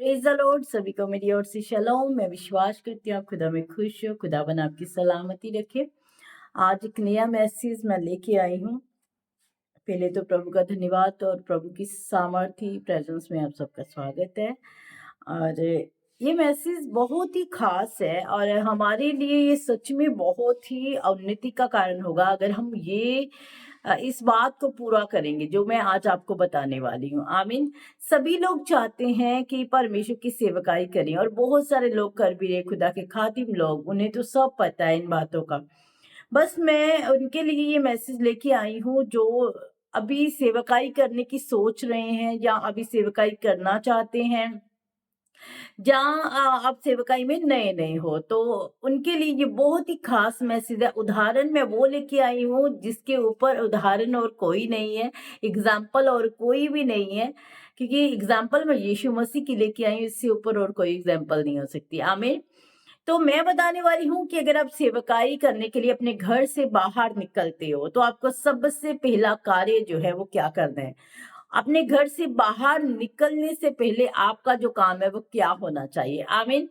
Praise the Lord. सभी को मेरी ओर से शलोम। मैं विश्वास करती हूँ आप खुदा में खुश हो, खुदावन आपकी सलामती रखे। आज एक नया मैसेज मैं लेके आई हूँ। पहले तो प्रभु का धन्यवाद और प्रभु की सामर्थी प्रेजेंस में आप सबका स्वागत है। और ये मैसेज बहुत ही खास है और हमारे लिए ये सच में बहुत ही उन्नति का कारण होगा अगर हम ये इस बात को पूरा करेंगे जो मैं आज आपको बताने वाली हूँ। आमीन। सभी लोग चाहते हैं कि परमेश्वर की सेवकाई करें और बहुत सारे लोग कर भी रहे, खुदा के खातिम लोग, उन्हें तो सब पता है इन बातों का। बस मैं उनके लिए ये मैसेज लेके आई हूँ जो अभी सेवकाई करने की सोच रहे हैं या अभी सेवकाई करना चाहते हैं, जहाँ आप सेवकाई में नए-नए हो, तो उनके लिए ये बहुत ही खास मैसेज है। उदाहरण मैं वो लेके आई हूँ जिसके ऊपर उदाहरण और कोई नहीं है, एग्ज़ाम्पल और कोई भी नहीं है, क्योंकि एग्ज़ाम्पल मैं यीशु मसीह की लेके आई हूँ, इससे ऊपर और कोई एग्ज़ाम्पल नहीं हो सकती। आमीन। तो मैं बताने वाली हूँ कि अगर आप सेवकाई करने के लिए अपने घर से बाहर निकलते हो, तो आपको सबसे पहला कार्य जो है वो क्या करना है? अपने घर से बाहर निकलने से पहले आपका जो काम है वो क्या होना चाहिए? आमीन।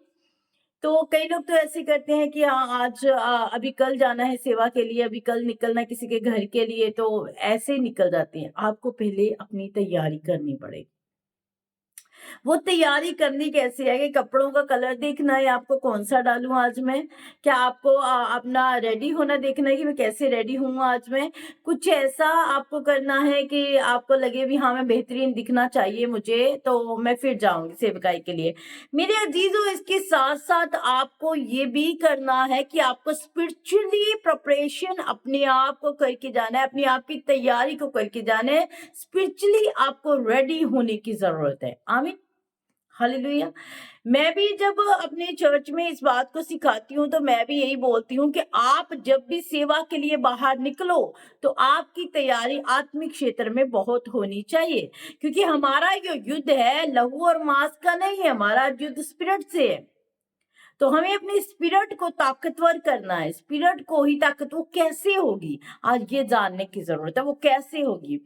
तो कई लोग तो ऐसे करते हैं कि हाँ, आज अभी कल जाना है सेवा के लिए, अभी कल निकलना है किसी के घर के लिए, तो ऐसे ही निकल जाते हैं। आपको पहले अपनी तैयारी करनी पड़ेगी। वो तैयारी करनी कैसे है कि कपड़ों का कलर देखना है आपको, कौन-सा डालूँ आज मैं? क्या आपको अपना रेडी होना देखना है कि मैं कैसे रेडी हूँ आज मैं? कुछ ऐसा आपको करना है कि आपको लगे भी हाँ, मैं बेहतरीन दिखना चाहिए मुझे, तो मैं फिर जाऊँगी सेवकाई के लिए। मेरे अज़ीज़ों, इसके साथ-साथ आपको ये भी करना है कि आपको स्पिरिचुअली प्रिपरेशन अपने आप को करके जाना है, अपने आप की तैयारी को करके जाना है। स्पिरिचुअली आपको रेडी होने की ज़रूरत है। आमीन। हालेलुया। मैं भी जब अपने चर्च में इस बात को सिखाती हूँ तो मैं भी यही बोलती हूँ कि आप जब भी सेवा के लिए बाहर निकलो तो आपकी तैयारी आत्मिक क्षेत्र में बहुत होनी चाहिए, क्योंकि हमारा जो युद्ध है लहू और मांस का नहीं है, हमारा युद्ध स्पिरिट से है। तो हमें अपने स्पिरिट को ताकतवर करना है, स्पिरिट को ही ताकत, वो कैसे होगी आज ये जानने की जरूरत है, वो कैसे होगी।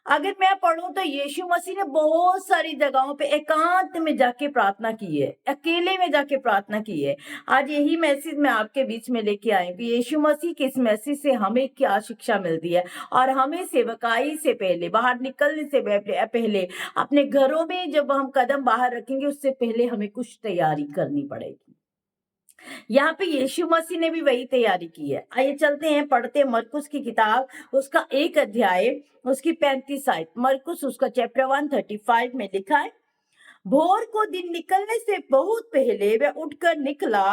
अगर मैं पढ़ूं तो यीशु मसीह ने बहुत सारी जगहों पे एकांत में जाके प्रार्थना की है, अकेले में जाके प्रार्थना की है। आज यही मैसेज मैं आपके बीच में लेके आई हूँ कि यीशु मसीह के इस मैसेज से हमें क्या शिक्षा मिलती है और हमें सेवकाई से पहले, बाहर निकलने से पहले, अपने घरों में जब हम कदम बाहर रखेंगे उससे पहले हमें कुछ तैयारी करनी पड़ेगी। यहाँ पे यीशु मसीह ने भी वही तैयारी की है। आइए चलते हैं, पढ़ते हैं मरकुस की किताब, उसका 1 अध्याय, उसकी 35 आयत। मरकुस उसका चैप्टर 135 में लिखा है, भोर को दिन निकलने से बहुत पहले वह उठकर निकला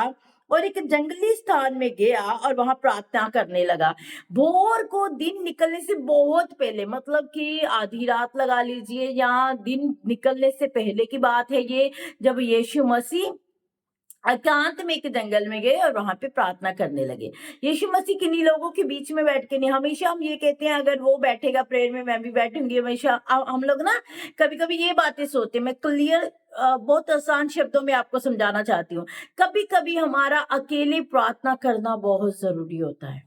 और एक जंगली स्थान में गया और वहां प्रार्थना करने लगा। भोर को दिन निकलने से बहुत पहले मतलब कि आधी रात लगा लीजिए या दिन निकलने से पहले की बात है ये, जब यीशु मसीह एकांत में एक जंगल में गए और वहां पे प्रार्थना करने लगे। यीशु मसीह किन्हीं लोगों के बीच में बैठ के नहीं, हमेशा हम ये कहते हैं अगर वो बैठेगा प्रेयर में मैं भी बैठूंगी हमेशा। हम लोग ना कभी कभी ये बातें सोचते हैं, मैं क्लियर बहुत आसान शब्दों में आपको समझाना चाहती हूँ। कभी कभी हमारा अकेले प्रार्थना करना बहुत जरूरी होता है,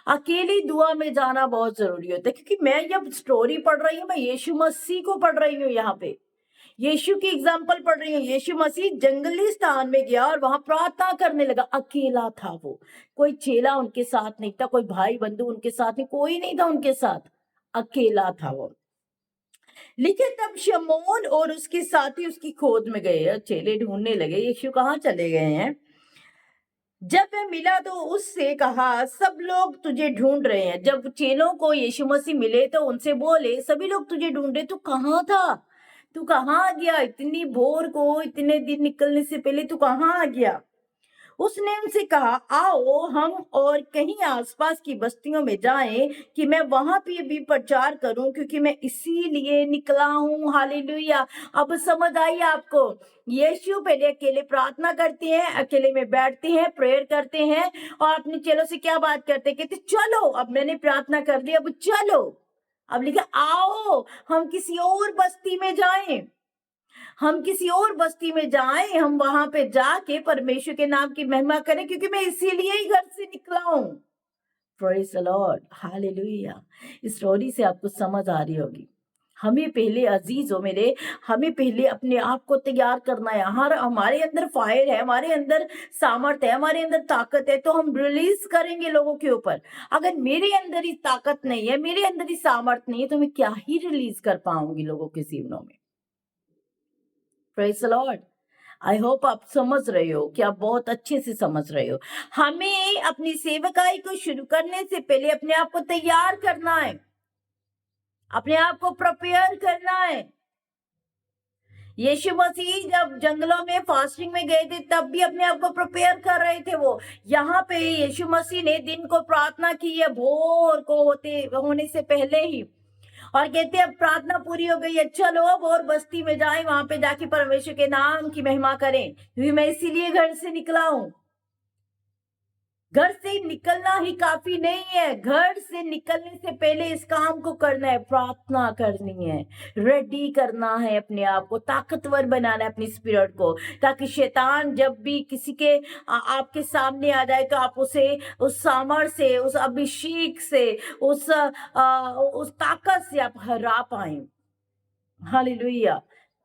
अकेली दुआ में जाना बहुत जरूरी होता है, क्योंकि मैं जब स्टोरी पढ़ रही हूँ मैं यीशु मसीह को पढ़ रही हूँ, यहाँ पे यीशु की एग्जाम्पल पढ़ रही हूँ। यीशु मसीह जंगली स्थान में गया और वहां प्रार्थना करने लगा, अकेला था वो, कोई चेला उनके साथ नहीं था, कोई भाई बंधु उनके साथ नहीं, कोई नहीं था उनके साथ, अकेला था वो। लेकिन तब शमौन और उसके साथी उसकी खोज में गए, चेले ढूंढने लगे यीशु कहाँ चले गए हैं। जब वह मिला तो उससे कहा, सब लोग तुझे ढूंढ रहे हैं। जब चेलों को यीशु मसीह मिले तो उनसे बोले, सभी लोग तुझे ढूंढ रहे, तू कहाँ था, तू कहाँ गया, इतनी भोर को, इतने दिन निकलने से पहले तू कहाँ आ गया। उसने उनसे कहा, आओ हम और कहीं आसपास की बस्तियों में जाएं कि मैं वहां पे भी प्रचार करूं, क्योंकि मैं इसीलिए निकला हूं। हालेलुया। अब समझ आई आपको। यीशु पहले अकेले प्रार्थना करते हैं, अकेले में बैठते हैं, प्रेयर करते हैं और अपने चेलों से क्या बात करते हैं, कहते चलो अब मैंने प्रार्थना कर दी, अब चलो, अब लिखा आओ हम किसी और बस्ती में जाएं, हम किसी और बस्ती में जाएं, हम वहां पे जाके परमेश्वर के नाम की महिमा करें, क्योंकि मैं इसीलिए ही घर से निकला हूं। Praise the Lord. हालेलुया। इस स्टोरी से आपको समझ आ रही होगी। हमें पहले अजीज हो मेरे, हमें पहले अपने आप को तैयार करना है। हमारे अंदर फायर है, हमारे अंदर सामर्थ है, हमारे अंदर ताकत है, तो हम रिलीज करेंगे लोगों के ऊपर। अगर मेरे अंदर ही ताकत नहीं है, मेरे अंदर ही सामर्थ नहीं है, तो मैं क्या ही रिलीज कर पाऊंगी लोगों के जीवनों में। Praise the Lord. I hope आप समझ रहे हो, कि आप बहुत अच्छे से समझ रहे हो। हमें अपनी सेवकाई को शुरू करने से पहले अपने आप को तैयार करना है, अपने आप को प्रिपेयर करना है। यीशु मसीह जब जंगलों में फास्टिंग में गए थे, तब भी अपने आप को प्रिपेयर कर रहे थे वो। यहाँ पे यीशु मसीह ने दिन को प्रार्थना की है, भोर को होने से पहले ही, और कहते हैं अब प्रार्थना पूरी हो गई है, चलो अब और बस्ती में जाएं, वहां पे जाके परमेश्वर के नाम की महिमा करें, क्योंकि मैं इसीलिए घर से निकला हूं। घर से निकलना ही काफी नहीं है, घर से निकलने से पहले इस काम को करना है, प्रार्थना करनी है, रेडी करना है, अपने आप को ताकतवर बनाना है, अपनी स्पिरिट को, ताकि शैतान जब भी किसी के आपके सामने आ जाए, तो आप उसे उस सामर्थ से, उस अभिषेक से, उस ताकत से आप हरा पाए। Hallelujah,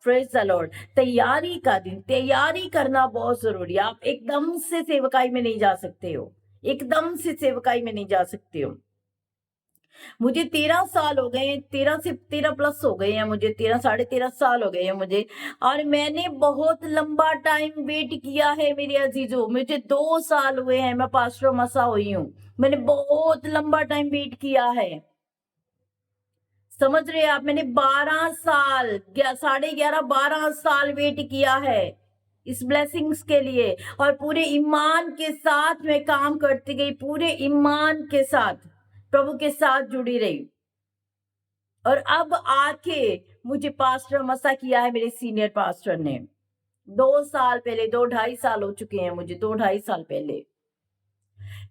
praise the Lord. तैयारी का दिन, तैयारी करना बहुत जरूरी है। आप एकदम से सेवकाई में नहीं जा सकते हो, एकदम से सेवकाई में नहीं जा सकते हो। मुझे 13 साल हो गए, 13 प्लस हो गए हैं मुझे, 13 साढ़े 13 साल हो गए हैं मुझे, और मैंने बहुत लंबा टाइम वेट किया है मेरे अजीजों। मुझे 2 साल हुए हैं, मैं पास्टर मसा हुई हूँ। मैंने बहुत लंबा टाइम वेट किया है, समझ रहे हैं आप। मैंने 12 साल, 11.5 12 साल वेट किया है इस ब्लेसिंग्स के लिए, और पूरे ईमान के साथ मैं काम करती गई, पूरे ईमान के साथ प्रभु के साथ जुड़ी रही। और अब आके मुझे पास्टर मसा किया है मेरे सीनियर पास्टर ने 2 साल पहले, 2 ढाई साल हो चुके हैं मुझे, 2 ढाई साल पहले।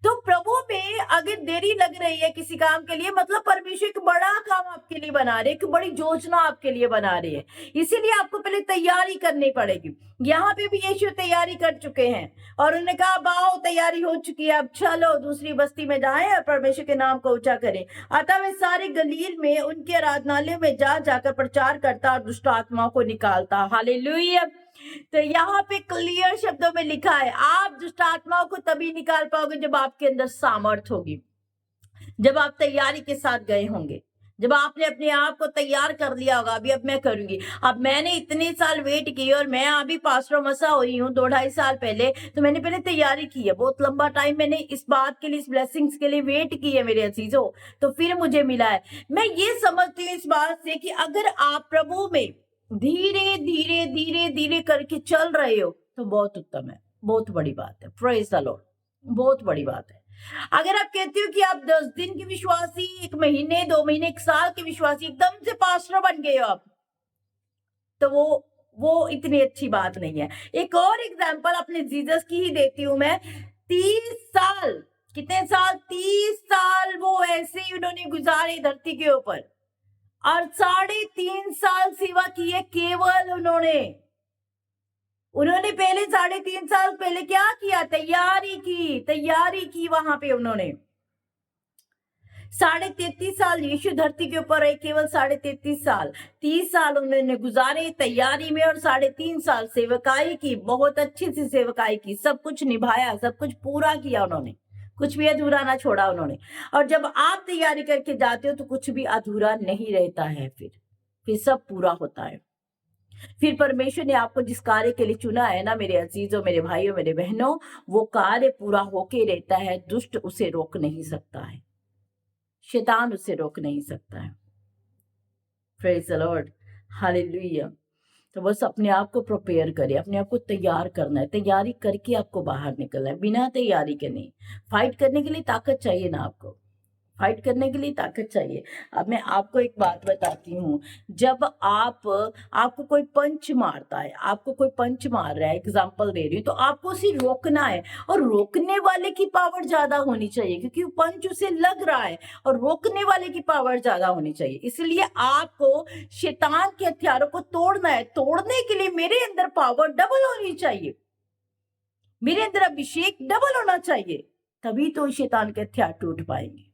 तो प्रभु में अगर देरी लग रही है किसी काम के लिए, मतलब परमेश्वर एक बड़ा काम आपके लिए बना रहे, एक बड़ी योजना आपके लिए बना रही है, इसीलिए आपको पहले तैयारी करनी पड़ेगी। यहाँ पे भी यीशु तैयारी कर चुके हैं, और उन्होंने कहा बाओ तैयारी हो चुकी है, अब चलो दूसरी बस्ती में जाएं और परमेश्वर के नाम को ऊंचा करें। अतः वे सारे गलील में उनके आराधनालय में जा जाकर प्रचार करता और दुष्ट आत्माओं को निकालता। हालेलुया। तो यहाँ पे क्लियर शब्दों में लिखा है, आप दुष्ट आत्माओं को तभी निकाल पाओगे जब आपके अंदर सामर्थ होगी, जब आप तैयारी के साथ गए होंगे, जब आपने अपने आप को तैयार कर लिया होगा, अभी अब मैं करूंगी। अब मैंने इतने साल वेट की, और मैं अभी पास्टर मसा हुई हूँ 2 ढाई साल पहले, तो मैंने पहले तैयारी की है, बहुत लंबा टाइम मैंने इस बात के लिए, इस ब्लेसिंग्स के लिए वेट की है मेरे अजीजों, तो फिर मुझे मिला है। मैं ये समझती हूँ इस बात से कि अगर आप प्रभु में धीरे धीरे धीरे धीरे करके चल रहे हो, तो बहुत उत्तम है, बहुत बड़ी बात है। प्रेज द लॉर्ड, बहुत बड़ी बात है। अगर आप कहते हो कि आप 10 दिन के विश्वासी, 1 महीने, 2 महीने, 1 साल के विश्वासी, एकदम से पास्टर बन गए हो आप, तो वो इतनी अच्छी बात नहीं है। एक और एग्जांपल अपने जीसस की ही देती हूं मैं। 30 साल, कितने साल? 30 साल वो ऐसे ही उन्होंने गुजारे धरती के ऊपर, और 3.5 साल सेवा की है केवल उन्होंने। पहले 3.5 साल पहले क्या किया? तैयारी की वहां पे उन्होंने। 33.5 साल यीशु धरती के ऊपर रहे, केवल 33.5 साल। 30 साल उन्होंने गुजारे तैयारी में, और 3.5 साल सेवकाई की, बहुत अच्छी सी सेवकाई की, सब कुछ निभाया, सब कुछ पूरा किया उन्होंने, कुछ भी अधूरा ना छोड़ा उन्होंने। और जब आप तैयारी करके जाते हो तो कुछ भी अधूरा नहीं रहता है, फिर सब पूरा होता है। फिर परमेश्वर ने आपको जिस कार्य के लिए चुना है ना मेरे अजीजों, मेरे भाइयों, मेरे बहनों, वो कार्य पूरा होके रहता है। दुष्ट उसे रोक नहीं सकता है, शैतान उसे रोक नहीं सकता है। Praise the Lord, hallelujah. तो बस अपने आप को प्रिपेयर करिए, अपने आप को तैयार करना है, तैयारी करके आपको बाहर निकलना है, बिना तैयारी के नहीं। फाइट करने के लिए ताकत चाहिए ना आपको, फाइट करने के लिए ताकत चाहिए। अब मैं आपको एक बात बताती हूँ, जब आपको कोई पंच मारता है, आपको कोई पंच मार रहा है, एग्जांपल दे रही हूँ, तो आपको उसे रोकना है, और रोकने वाले की पावर ज्यादा होनी चाहिए, क्योंकि पंच उसे लग रहा है, और रोकने वाले की पावर ज्यादा होनी चाहिए। इसलिए आपको शैतान के हथियारों को तोड़ना है। तोड़ने के लिए मेरे अंदर पावर डबल होनी चाहिए, मेरे अंदर अभिषेक डबल होना चाहिए, तभी तो शैतान के हथियार टूट पाएंगे,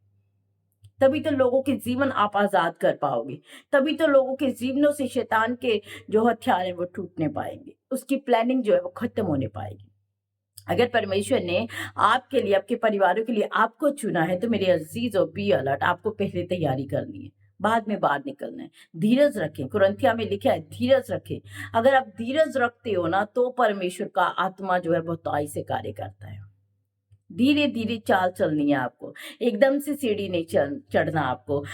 तभी तो लोगों के जीवन आप आज़ाद कर पाओगे, तभी तो लोगों के जीवनों से शैतान के जो हथियार हैं वो टूटने पाएँगे, उसकी प्लानिंग जो है वो खत्म होने पाएगी। अगर परमेश्वर ने आपके लिए, आपके परिवारों के लिए आपको चुना है, तो मेरे अज़ीज़ों बी अलर्ट, आपको पहले तैयारी करनी है, बाद में बाहर निकलना है। धीरज रखें, कुरिन्थियों में लिखा है धीरज रखें। अगर आप धीरज रखते हो ना, तो परमेश्वर का आत्मा जो है बहुताई से कार्य करता है। धीरे-धीरे चाल चलनी है आपको, एकदम से सीढ़ी नहीं चढ़ना आपको।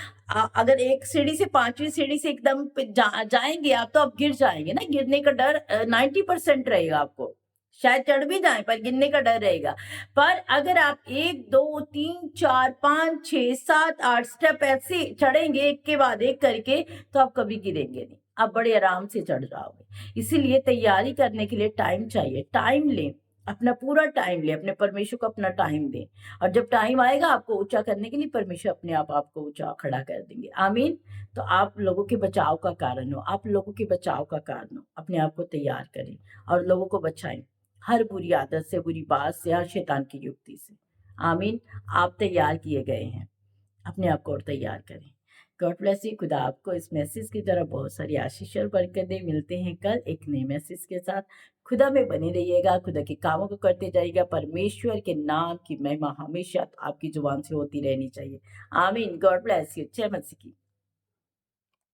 अगर एक सीढ़ी से 5वीं सीढ़ी से एकदम पे जाएँगे आप, तो आप गिर जाएँगे ना, गिरने का डर 90% रहेगा आपको। शायद चढ़ भी जाएँ, पर गिरने का डर रहेगा। पर अगर आप 1, 2, 3, 4, 5, 6, 7, 8 स्टेप ऐसे चढ़ेंगे एक के बाद एक करके, तो आप कभी गिरेंगे नहीं। आप बड़े आराम से चढ़ जाओगे। इसीलिए तैयारी करने के लिए टाइम चाहिए, टाइम लें। अपना पूरा टाइम लें, अपने परमेश्वर को अपना टाइम दें, और जब टाइम आएगा आपको ऊँचा करने के लिए, परमेश्वर अपने आप आपको ऊँचा खड़ा कर देंगे। आमीन। तो आप लोगों के बचाव का कारण हो, आप लोगों के बचाव का कारण हो। अपने आप को तैयार करें और लोगों को बचाएँ, हर बुरी आदत से, बुरी बात से, हर शैतान की युक्ति से। आमीन। आप तैयार किए गए हैं, अपने आप को और तैयार करें। God bless you. खुदा आपको इस मैसेज की तरह बहुत सारी आशीष और बरकतें। मिलते हैं कल एक नए मैसेज के साथ। खुदा में बने रहिएगा, खुदा के कामों को करते जाइएगा। परमेश्वर के नाम की महिमा हमेशा आपकी जुबान से होती रहनी चाहिए। आमीन। God bless you. जय मसीह की।